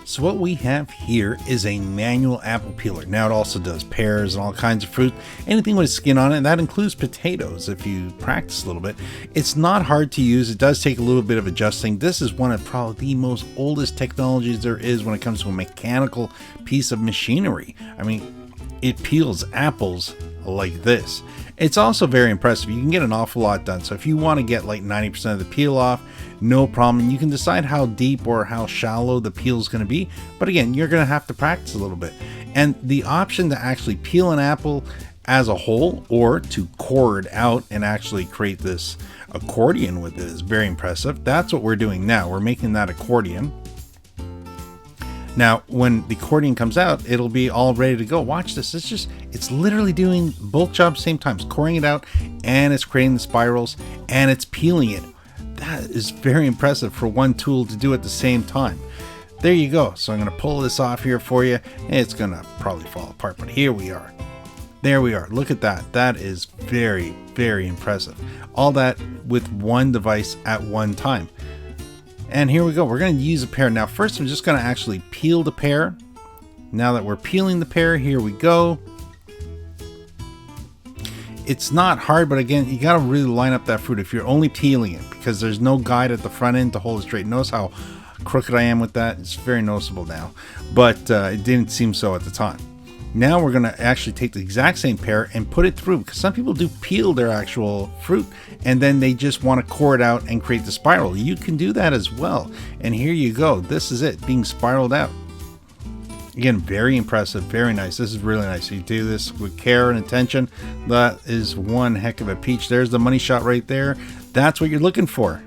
So what we have here is a manual apple peeler. Now it also does pears and all kinds of fruit, anything with skin on it, and that includes potatoes if you practice a little bit. It's not hard to use. It does take a little bit of adjusting. This is one of probably the most oldest technologies there is when it comes to a mechanical piece of machinery. I mean, it peels apples like this. It's also very impressive. You can get an awful lot done. So if you want to get like 90% of the peel off, no problem. You can decide how deep or how shallow the peel is going to be. But again, you're going to have to practice a little bit. And the option to actually peel an apple as a whole or to core it out and actually create this accordion with it is very impressive. That's what we're doing now. We're making that accordion. Now, when the accordion comes out, it'll be all ready to go. Watch this. It's literally doing both jobs same time. It's coring it out and it's creating the spirals and it's peeling it. That is very impressive for one tool to do at the same time. There you go. So I'm going to pull this off here for you. It's going to probably fall apart, but here we are. There we are. Look at that. That is very, very impressive. All that with one device at one time. And here we go. We're going to use a pear. Now, first, I'm just going to actually peel the pear. Now that we're peeling the pear, here we go. It's not hard, but again, you got to really line up that fruit if you're only peeling it, because there's no guide at the front end to hold it straight. Notice how crooked I am with that. It's very noticeable now, but it didn't seem so at the time. Now we're going to actually take the exact same pear and put it through, because some people do peel their actual fruit and then they just want to core it out and create the spiral. You can do that as well. And here you go. This is it being spiraled out. Again, very impressive, very nice. This is really nice. You do this with care and attention. That is one heck of a peach. There's the money shot right there. That's what you're looking for.